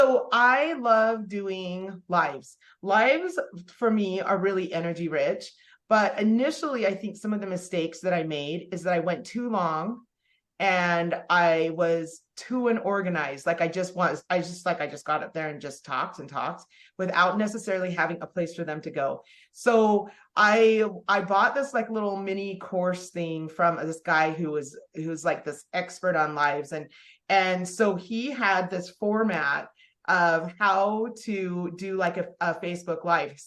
So I love doing lives. Lives for me are really energy rich. But initially, I think some of the mistakes that I made is that I went too long and I was too unorganized. Like I just got up there and just talked and talked without necessarily having a place for them to go. So I bought this like little mini course thing from this guy who's like this expert on lives, and so he had this format of how to do like a Facebook Live.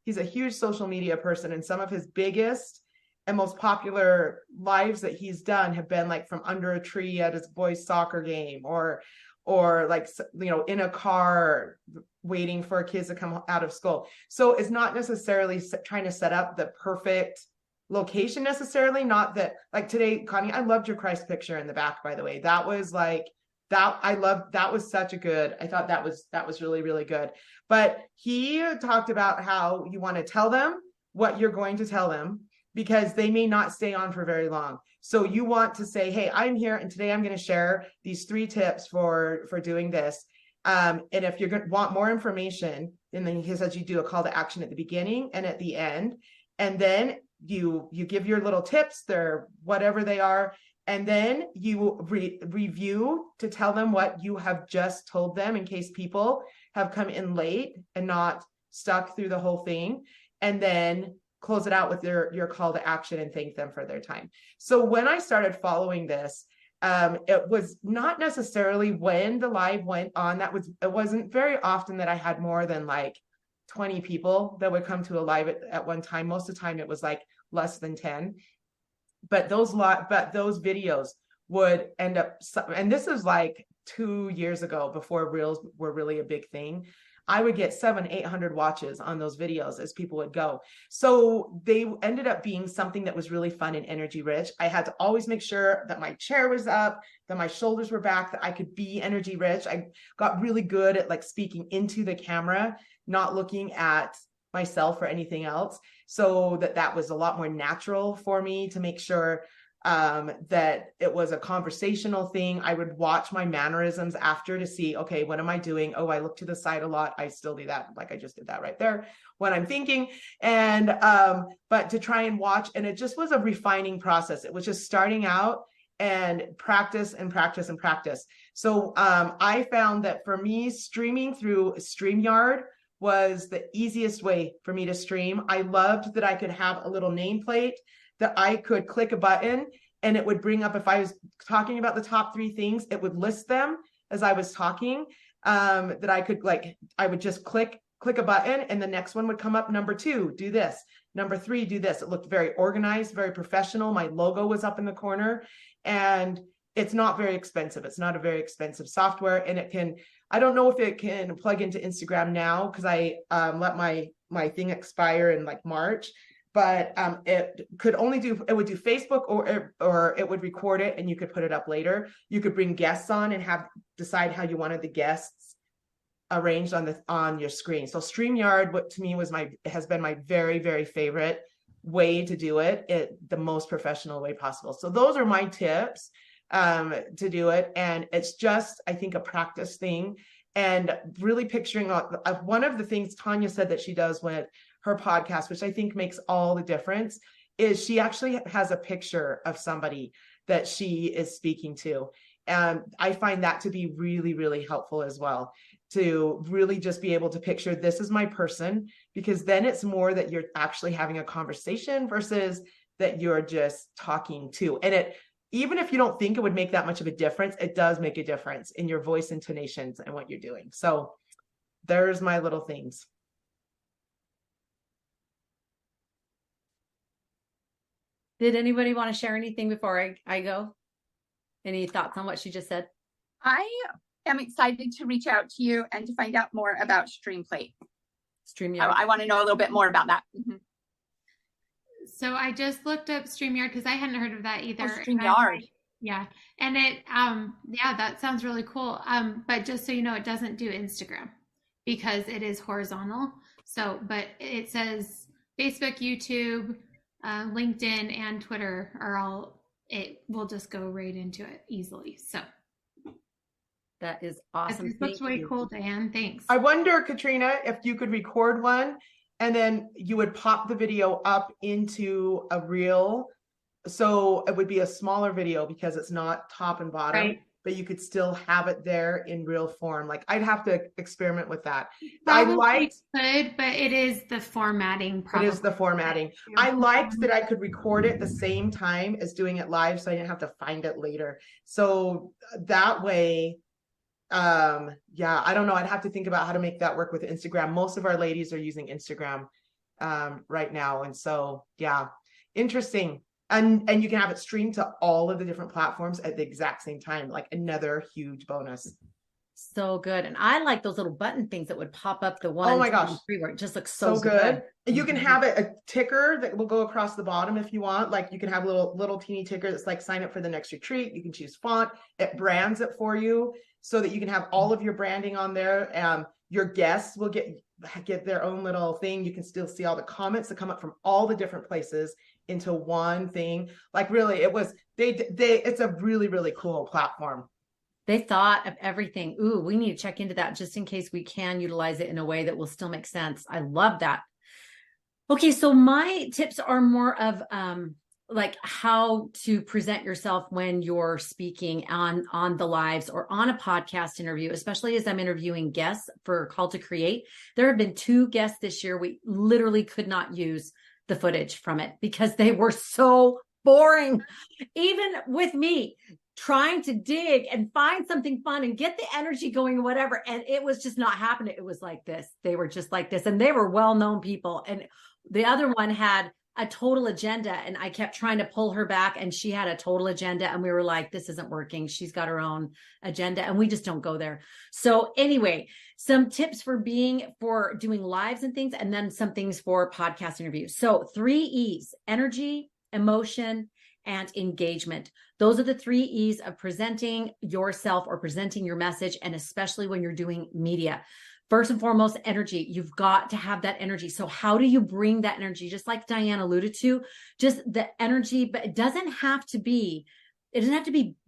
He's a huge social media person, and some of his biggest and most popular lives that he's done have been like from under a tree at his boys' soccer game, or like in a car waiting for kids to come out of school. So it's not necessarily trying to set up the perfect location necessarily. Not that, like today, Connie, I loved your Christ picture in the back, by the way. That was like that I loved. That was such a good. I thought that was really, really good. But he talked about how you want to tell them what you're going to tell them, because they may not stay on for very long. So you want to say, hey, I'm here and today I'm going to share these 3 tips for doing this. And if you're going to want more information, and then he says you do a call to action at the beginning and at the end, and then you give your little tips, they're whatever they are, and then you review to tell them what you have just told them in case people have come in late and not stuck through the whole thing, and then close it out with your call to action and thank them for their time. So when I started following this, it was not necessarily when the live went on. It wasn't very often that I had more than like 20 people that would come to a live at one time. Most of the time it was like less than 10. But those videos would end up, and this is like 2 years ago, before reels were really a big thing. I would get 700-800 watches on those videos as people would go. So they ended up being something that was really fun and energy rich. I had to always make sure that my chair was up, that my shoulders were back, that I could be energy rich. I got really good at like speaking into the camera, not looking at myself or anything else. So that was a lot more natural for me to make sure that it was a conversational thing. I would watch my mannerisms after to see, okay, what am I doing? Oh, I look to the side a lot. I still do that. Like I just did that right there when I'm thinking. And, but to try and watch, and it just was a refining process. It was just starting out and practice and practice and practice. So I found that for me, streaming through StreamYard was the easiest way for me to stream. I loved that I could have a little nameplate that I could click a button and it would bring up, if I was talking about the top 3 things, it would list them as I was talking, that I could I would just click a button and the next one would come up. Number 2, do this. Number 3, do this. It looked very organized, very professional. My logo was up in the corner, and it's not very expensive. It's not a very expensive software, and I don't know if it can plug into Instagram now, because I let my thing expire in like March. But it would do Facebook, or it would record it and you could put it up later. You could bring guests on and decide how you wanted the guests arranged on your screen. So StreamYard, what to me has been my very, very favorite way to do it, the most professional way possible. So those are my tips to do it. And it's just, I think, a practice thing, and really picturing one of the things Tanya said that she does with her podcast, which I think makes all the difference, is she actually has a picture of somebody that she is speaking to. And I find that to be really, really helpful as well, to really just be able to picture, this is my person, because then it's more that you're actually having a conversation versus that you're just talking to. And even if you don't think it would make that much of a difference, it does make a difference in your voice intonations and what you're doing. So there's my little things. Did anybody want to share anything before I go? Any thoughts on what she just said? I am excited to reach out to you and to find out more about StreamPlate. StreamYard. I want to know a little bit more about that. Mm-hmm. So I just looked up StreamYard because I hadn't heard of that either. Oh, StreamYard. Yeah. And yeah, that sounds really cool. But just so you know, it doesn't do Instagram because it is horizontal. So, but it says Facebook, YouTube, LinkedIn, and Twitter are all, it will just go right into it easily. So That is awesome. This looks Thank way you. cool, Diane. Thanks. I wonder, Katrina, if you could record one and then you would pop the video up into a reel. So it would be a smaller video because it's not top and bottom, Right. but you could still have it there in real form. Like I'd have to experiment with that. I Probably liked could, but it is the formatting. it Probably. is the formatting. I liked that I could record it the same time as doing it live, so I didn't have to find it later. So that way, yeah, I don't know. I'd have to think about how to make that work with Instagram. Most of our ladies are using Instagram right now, and so yeah, interesting. And you can have it streamed to all of the different platforms at the exact same time, like another huge bonus. So good. And I like those little button things that would pop up the one. Oh my gosh. Where it just looks so So good. And you can Mhm. have it a ticker that will go across the bottom if you want. Like you can have a little teeny ticker that's like sign up for the next retreat. You can choose font. It brands it for you so that you can have all of your branding on there. Your guests will get their own little thing. You can still see all the comments that come up from all the different places into one thing. Like really, it's a really, really cool platform. They thought of everything. Ooh, we need to check into that just in case we can utilize it in a way that will still make sense. I love that. Okay, so my tips are more of like how to present yourself when you're speaking on the lives or on a podcast interview, especially as I'm interviewing guests for Call to Create. There have been 2 guests this year. We literally could not use the footage from it because they were so boring, even with me trying to dig and find something fun and get the energy going and whatever. And it was just not happening. It was like this. They were just like this. And they were well-known people. And the other one had a total agenda. And I kept trying to pull her back and she had a total agenda. And we were like, this isn't working. She's got her own agenda and we just don't go there. So anyway, some tips for doing lives and things, and then some things for podcast interviews. So 3 E's: energy, emotion, and engagement. Those are the 3 E's of presenting yourself or presenting your message, and especially when you're doing media. First and foremost, energy. You've got to have that energy. So how do you bring that energy? Just like Diane alluded to, just the energy, but it doesn't have to be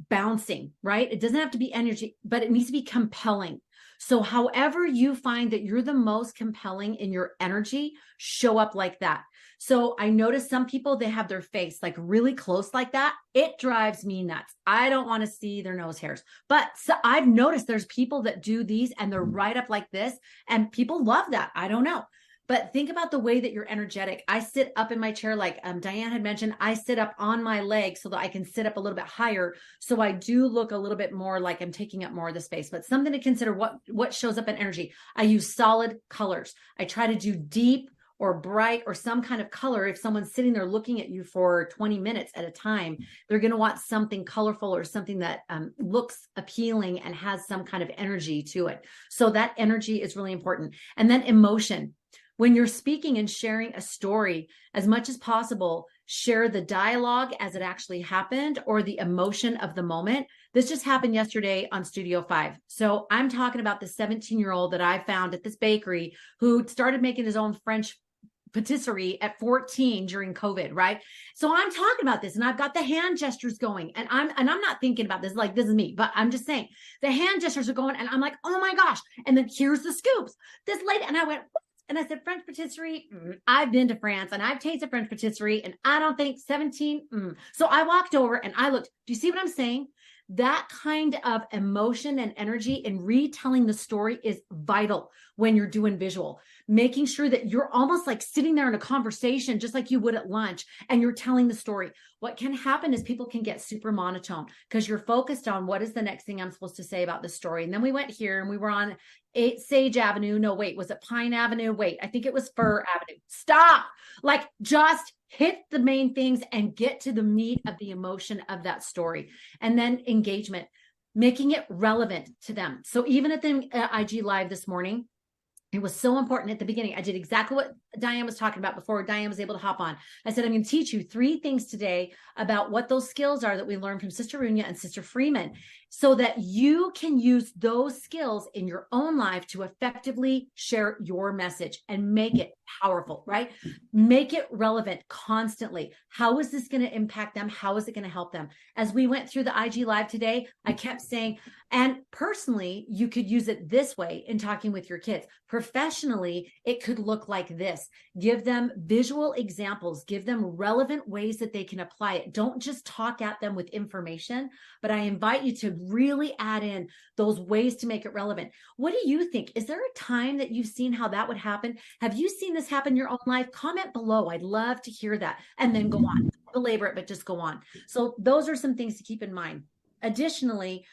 bouncing, right? It doesn't have to be energy, but it needs to be compelling. So however you find that you're the most compelling in your energy, show up like that. So I noticed some people, they have their face like really close like that. It drives me nuts. I don't want to see their nose hairs. But so I've noticed there's people that do these and they're right up like this, and people love that. I don't know. But think about the way that you're energetic. I sit up in my chair, like Diane had mentioned, I sit up on my legs so that I can sit up a little bit higher. So I do look a little bit more like I'm taking up more of the space, but something to consider what shows up in energy. I use solid colors. I try to do deep or bright or some kind of color. If someone's sitting there looking at you for 20 minutes at a time, they're going to want something colorful or something that looks appealing and has some kind of energy to it. So that energy is really important. And then emotion. When you're speaking and sharing a story, as much as possible, share the dialogue as it actually happened or the emotion of the moment. This just happened yesterday on Studio 5. So I'm talking about the 17-year-old that I found at this bakery who started making his own French patisserie at 14 during COVID, right? So I'm talking about this and I've got the hand gestures going and I'm not thinking about this like this is me, but I'm just saying the hand gestures are going and I'm like, oh my gosh. And then here's the scoops. This lady, and I went, and I said, French patisserie, I've been to France and I've tasted French patisserie and I don't think 17. So I walked over and I looked, do you see what I'm saying? That kind of emotion and energy in retelling the story is vital when you're doing visual, making sure that you're almost like sitting there in a conversation, just like you would at lunch, and you're telling the story. What can happen is people can get super monotone because you're focused on what is the next thing I'm supposed to say about the story. And then we went here and we were on Sage Avenue. No, wait, was it Pine Avenue? Wait, I think it was Fir Avenue. Stop. Like just hit the main things and get to the meat of the emotion of that story. And then engagement, making it relevant to them. So even at the IG Live this morning, it was so important at the beginning. I did exactly what Diane was talking about before Diane was able to hop on. I said, I'm going to teach you 3 things today about what those skills are that we learned from Sister Runia and Sister Freeman. so that you can use those skills in your own life to effectively share your message and make it powerful, right? Make it relevant constantly. How is this going to impact them? How is it going to help them? As we went through the IG Live today, I kept saying, and personally, you could use it this way in talking with your kids. Professionally, it could look like this. Give them visual examples, give them relevant ways that they can apply it. Don't just talk at them with information, but I invite you to really add in those ways to make it relevant. What do you think? Is there a time that you've seen how that would happen? Have you seen this happen in your own life? Comment below. I'd love to hear that. And then go on. Don't belabor it, but just go on. So those are some things to keep in mind. Additionally,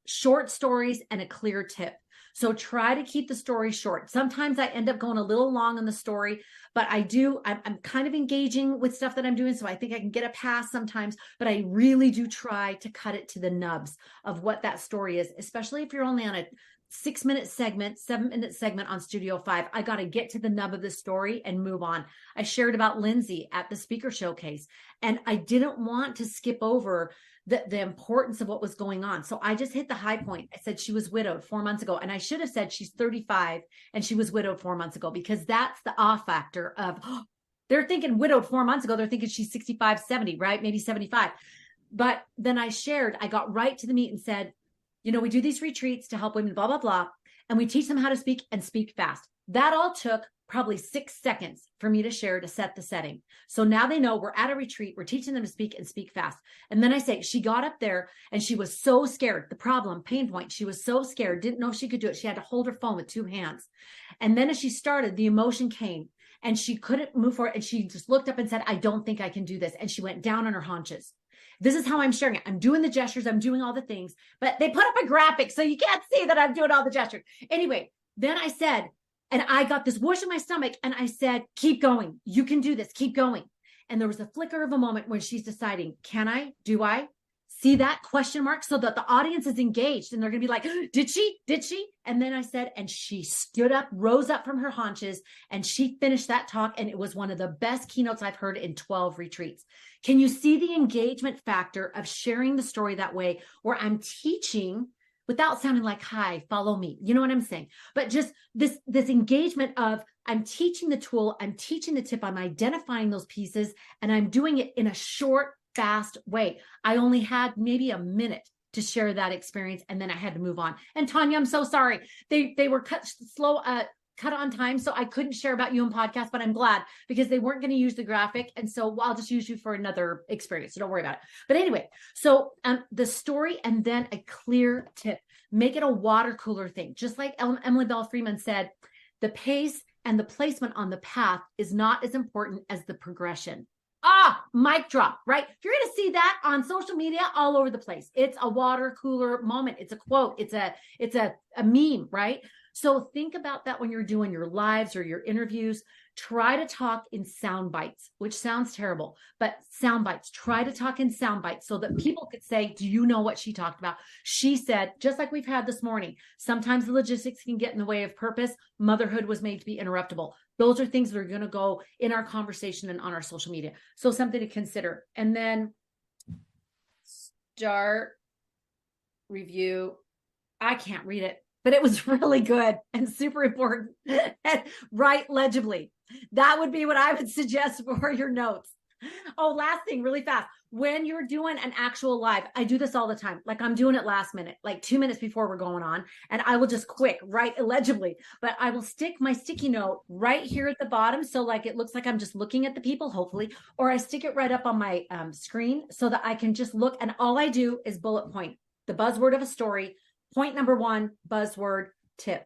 short stories and a clear tip. So try to keep the story short. Sometimes I end up going a little long on the story, but I'm kind of engaging with stuff that I'm doing. So I think I can get a pass sometimes, but I really do try to cut it to the nubs of what that story is, especially if you're only on a 6-minute segment, 7-minute segment on Studio 5. I got to get to the nub of the story and move on. I shared about Lindsay at the speaker showcase, and I didn't want to skip over the importance of what was going on. So I just hit the high point. I said she was widowed 4 months ago. And I should have said she's 35 and she was widowed 4 months ago, because that's the off factor of, they're thinking widowed 4 months ago. They're thinking she's 65, 70, right? Maybe 75. But then I got right to the meat and said, we do these retreats to help women, blah, blah, blah. And we teach them how to speak and speak fast. That all took probably 6 seconds for me to share to set the setting. So now they know we're at a retreat. We're teaching them to speak and speak fast. And then I say, she got up there and she was so scared. The problem, pain point, she was so scared, didn't know she could do it. She had to hold her phone with 2 hands. And then as she started, the emotion came and she couldn't move forward. And she just looked up and said, I don't think I can do this. And she went down on her haunches. This is how I'm sharing it. I'm doing the gestures. I'm doing all the things, but they put up a graphic so you can't see that I'm doing all the gestures. Anyway, then I said, and I got this whoosh in my stomach and I said, keep going. You can do this. Keep going. And there was a flicker of a moment when she's deciding, can I, do I see that question mark, so that the audience is engaged and they're going to be like, did she? And then I said, and she stood up, rose up from her haunches, and she finished that talk. And it was one of the best keynotes I've heard in 12 retreats. Can you see the engagement factor of sharing the story that way, where I'm teaching without sounding like, hi, follow me. You know what I'm saying? But just this engagement of, I'm teaching the tool, I'm teaching the tip, I'm identifying those pieces, and I'm doing it in a short, fast way. I only had maybe a minute to share that experience, and then I had to move on. And Tanya, I'm so sorry. They were cut on time, so I couldn't share about you in podcast, but I'm glad, because they weren't going to use the graphic. And so I'll just use you for another experience. So don't worry about it. But anyway, so the story and then a clear tip, make it a water cooler thing. Just like Emily Bell Freeman said, the pace and the placement on the path is not as important as the progression. Mic drop, right? You're going to see that on social media all over the place. It's a water cooler moment. It's a quote. It's a meme, right? So think about that when you're doing your lives or your interviews. Try to talk in sound bites, which sounds terrible, but sound bites. Try to talk in sound bites so that people could say, do you know what she talked about? She said, just like we've had this morning, sometimes the logistics can get in the way of purpose. Motherhood was made to be interruptible. Those are things that are going to go in our conversation and on our social media. So something to consider. And then start review. I can't read it, but it was really good and super important. And write legibly. That would be what I would suggest for your notes. Oh, last thing, really fast. When you're doing an actual live, I do this all the time. Like I'm doing it last minute, like 2 minutes before we're going on. And I will just quick write illegibly, but I will stick my sticky note right here at the bottom. So like, it looks like I'm just looking at the people, hopefully, or I stick it right up on my screen so that I can just look. And all I do is bullet point the buzzword of a story. Point number 1, buzzword, tip.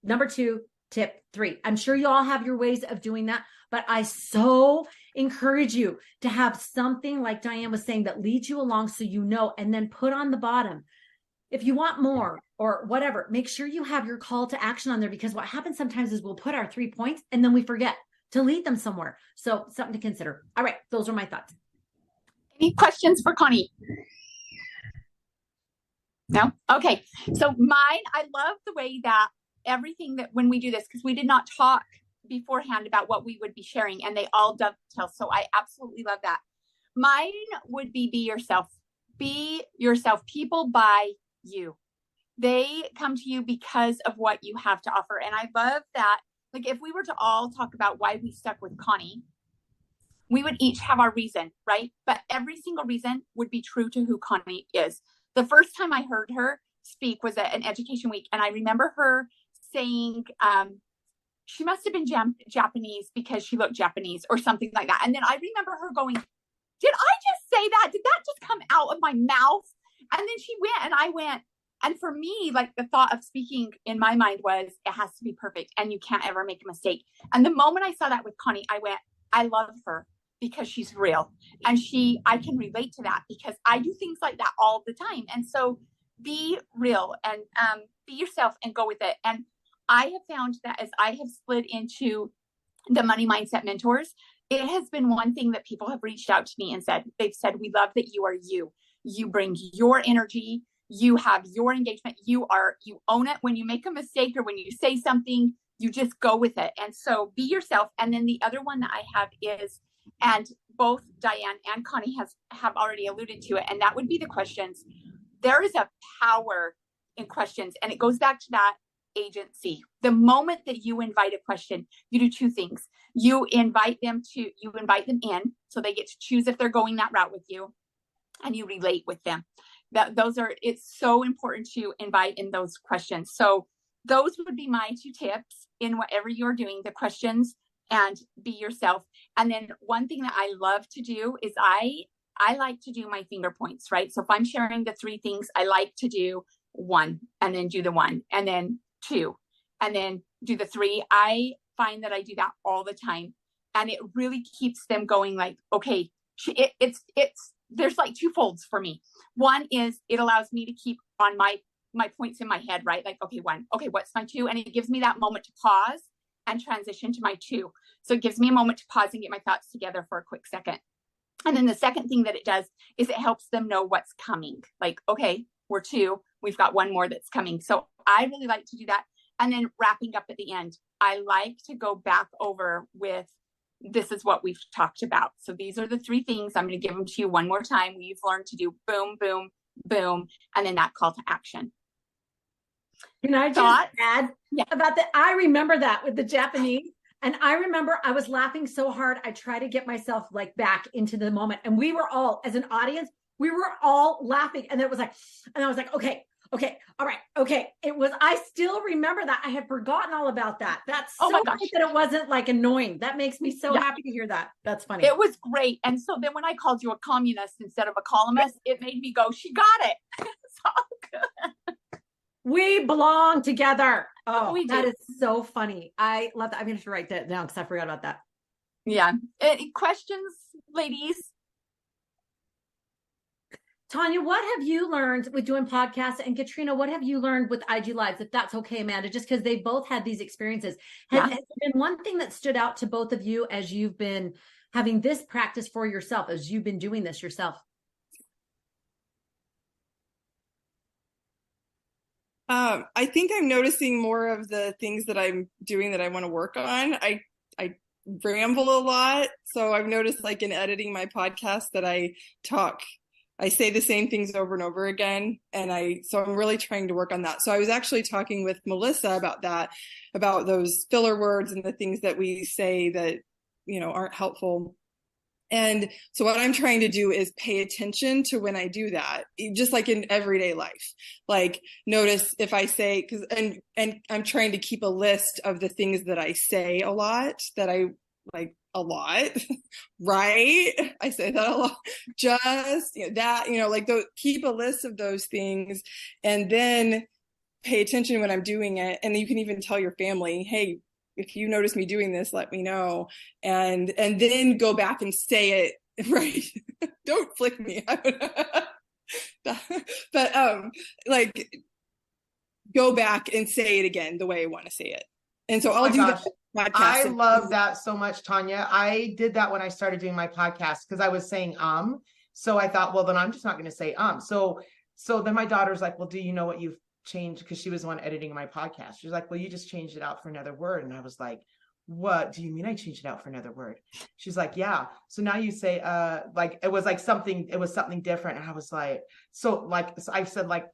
Number 2, tip 3. I'm sure you all have your ways of doing that, but I so encourage you to have something like Diane was saying that leads you along so you know, and then put on the bottom. If you want more or whatever, make sure you have your call to action on there, because what happens sometimes is we'll put our 3 points and then we forget to lead them somewhere. So something to consider. All right. Those are my thoughts. Any questions for Connie? No? Okay. So mine, I love the way that everything that when we do this, because we did not talk beforehand about what we would be sharing, and they all dovetail. So I absolutely love that. Mine would be yourself. be yourself. People buy you. They come to you because of what you have to offer. And I love that. Like, if we were to all talk about why we stuck with Connie, we would each have our reason, right? But every single reason would be true to who Connie is. The first time I heard her speak was at an education week. And I remember her saying, she must have been Japanese because she looked Japanese or something like that. And then I remember her going, did I just say that? Did that just come out of my mouth? And then she went and I went. And for me, like, the thought of speaking in my mind was, it has to be perfect and you can't ever make a mistake. And the moment I saw that with Connie, I went, I love her because she's real. And I can relate to that because I do things like that all the time. And so be real and be yourself and go with it. And I have found that as I have slid into the Money Mindset Mentors, it has been one thing that people have reached out to me and said, they've said, we love that you are you. You bring your energy. You have your engagement. You own it. When you make a mistake or when you say something, you just go with it. And so be yourself. And then the other one that I have is, and both Diane and Connie have already alluded to it, and that would be the questions. There is a power in questions, and it goes back to that agency. The moment that you invite a question, you do two things. You invite them in, so they get to choose if they're going that route with you, and you relate with them. It's so important to invite in those questions. So those would be my two tips in whatever you're doing, the questions and be yourself. And then one thing that I love to do is I like to do my finger points, right? So if I'm sharing the three things, I like to do one and then do the one and then two and then do the three. I find that I do that all the time, and it really keeps them going. Like, okay, there's like two folds for me. One is it allows me to keep on my points in my head, right? Like, okay, one, okay, what's my two? And it gives me that moment to pause and transition to my two. So it gives me a moment to pause and get my thoughts together for a quick second. And then the second thing that it does is it helps them know what's coming. Like, okay, we're two, we've got one more that's coming. So I really like to do that. And then wrapping up at the end, I like to go back over with, this is what we've talked about. So these are the three things. I'm going to give them to you one more time. We've learned to do boom, boom, boom, and then that call to action. Can I just add about that? I remember that with the Japanese. And I remember I was laughing so hard. I tried to get myself like back into the moment. And we were all, as an audience, we were all laughing. And it was like, and I was like, okay, all right, okay. I still remember that. I had forgotten all about that. That's so funny that it wasn't like annoying. That makes me so happy to hear that. That's funny. It was great. And so then when I called you a communist instead of a columnist, it made me go, she got it. It's all good. We belong together. Oh, that is so funny. I love that. I'm going to write that down because I forgot about that. Yeah. Questions, ladies? Tanya, what have you learned with doing podcasts? And Katrina, what have you learned with IG Lives? If that's okay, Amanda, just because they both had these experiences. Has there been one thing that stood out to both of you as you've been having this practice for yourself, as you've been doing this yourself? I think I'm noticing more of the things that I'm doing that I want to work on. I ramble a lot. So I've noticed, like, in editing my podcast that I say the same things over and over again. So I'm really trying to work on that. So I was actually talking with Melissa about that, about those filler words and the things that we say that, aren't helpful. And so what I'm trying to do is pay attention to when I do that, just like in everyday life. Like, notice if I say, and I'm trying to keep a list of the things that I say a lot, that I like a lot, right? I say that a lot. Just keep a list of those things, and then pay attention when I'm doing it. And you can even tell your family, hey, if you notice me doing this, let me know. And then go back and say it, right? Don't flick me. But go back and say it again the way I want to say it. And so I'll do that. I love that so much, Tanya. I did that when I started doing my podcast because I was saying so I thought, well, then I'm just not going to say so then my daughter's like, well, do you know what you've changed? Because she was the one editing my podcast. She's like, well, you just changed it out for another word. And I was like, what do you mean I changed it out for another word? She's like, yeah. So now you say, like, it was like something, it was something different. And I was like, so I said like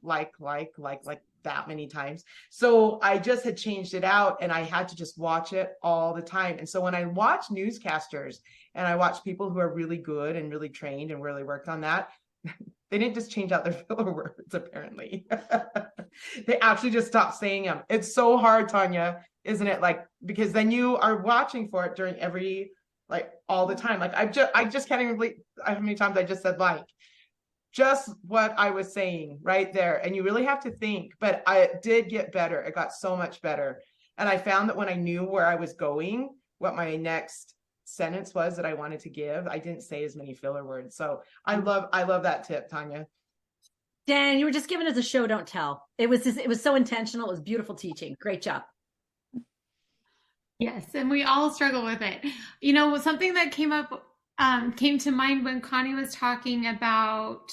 that many times. So I just had changed it out and I had to just watch it all the time. And so when I watch newscasters and I watch people who are really good and really trained and really worked on that, they didn't just change out their filler words, apparently. They actually just stopped saying them. It's so hard, Tanya, isn't it? Like, because then you are watching for it during every, like, all the time. Like, I just can't even believe how many times I just said like. Just what I was saying right there. And you really have to think, but I did get better. It got so much better. And I found that when I knew where I was going, what my next sentence was that I wanted to give, I didn't say as many filler words. So I love that tip, Tanya. Dan, you were just giving us a show, don't tell. It was so intentional. It was beautiful teaching. Great job. Yes, and we all struggle with it. You know, something that came to mind when Connie was talking about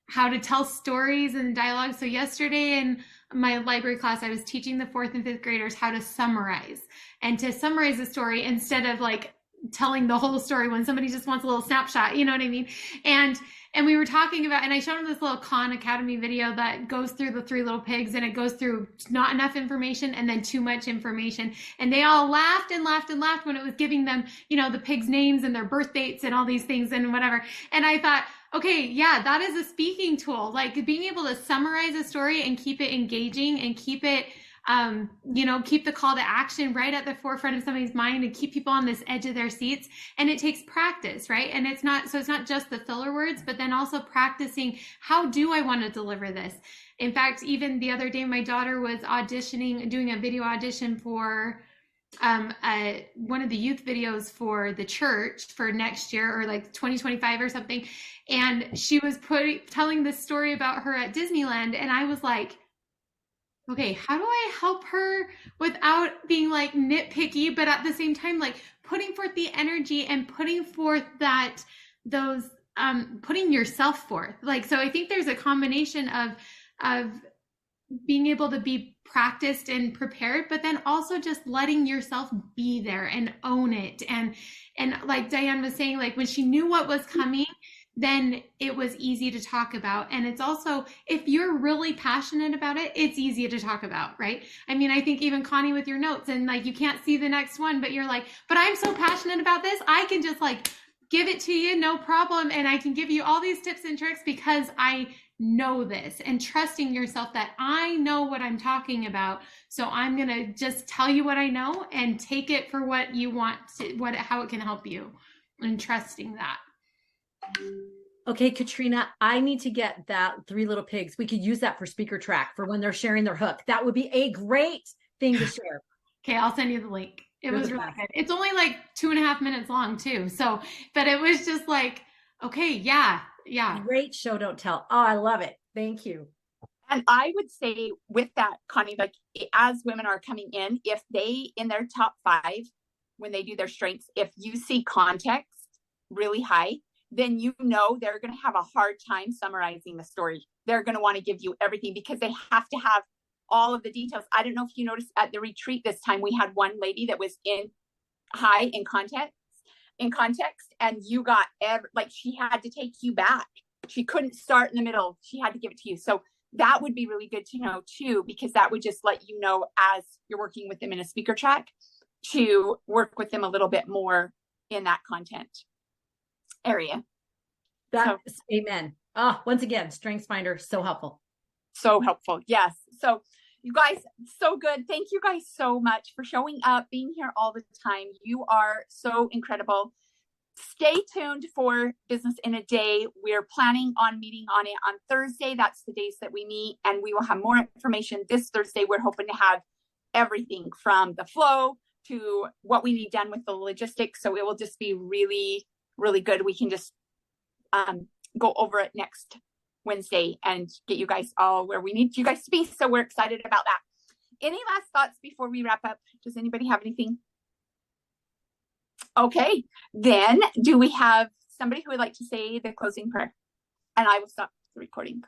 how to tell stories and dialogue. So yesterday in my library class, I was teaching the 4th and 5th graders how to summarize and to summarize a story instead of like telling the whole story when somebody just wants a little snapshot, you know what I mean? And we were talking about, and I showed them this little Khan Academy video that goes through the 3 little pigs, and it goes through not enough information and then too much information. And they all laughed and laughed and laughed when it was giving them, you know, the pigs' names and their birth dates and all these things and whatever. And I thought, okay, yeah, that is a speaking tool. Like being able to summarize a story and keep it engaging and keep it, you know, keep the call to action right at the forefront of somebody's mind and keep people on this edge of their seats. And it takes practice, right? And it's not just the filler words, but then also practicing, how do I want to deliver this? In fact, even the other day, my daughter was doing a video audition for one of the youth videos for the church for next year or like 2025 or something. And she was telling this story about her at Disneyland. And I was like, okay, how do I help her without being like nitpicky, but at the same time, like putting forth the energy and putting forth putting yourself forth. Like, so I think there's a combination of being able to be practiced and prepared, but then also just letting yourself be there and own it. And like Diane was saying, like when she knew what was coming, then it was easy to talk about. And it's also, if you're really passionate about it, it's easy to talk about, right? I mean, I think even Connie with your notes and like, you can't see the next one, but you're like, but I'm so passionate about this. I can just like give it to you, no problem. And I can give you all these tips and tricks because I know this, and trusting yourself that I know what I'm talking about. So I'm going to just tell you what I know and take it for what you want how it can help you, and trusting that. Okay, Katrina, I need to get that 3 little pigs. We could use that for speaker track for when they're sharing their hook. That would be a great thing to share. Okay, I'll send you the link. It was really good. It's only like 2.5 minutes long too. So, but it was just like, okay, yeah. Great show, don't tell. Oh, I love it. Thank you. And I would say with that, Connie, like as women are coming in, if they, in their top 5, when they do their strengths, if you see context really high, then you know they're going to have a hard time summarizing the story. They're going to want to give you everything because they have to have all of the details. I don't know if you noticed at the retreat this time, we had one lady that was high in context, and you got like she had to take you back. She couldn't start in the middle. She had to give it to you. So that would be really good to know too, because that would just let you know as you're working with them in a speaker track to work with them a little bit more in that content area. Amen. Once again, StrengthsFinder, so helpful. So helpful. Yes. So you guys, so good. Thank you guys so much for showing up, being here all the time. You are so incredible. Stay tuned for Business in a Day. We're planning on meeting on it on Thursday. That's the days that we meet, and we will have more information this Thursday. We're hoping to have everything from the flow to what we need done with the logistics. So it will just be really, really good. We can just go over it next Wednesday and get you guys all where we need you guys to be. So we're excited about that. Any last thoughts before we wrap up? Does anybody have anything? Okay, then do we have somebody who would like to say the closing prayer? And I will stop the recording.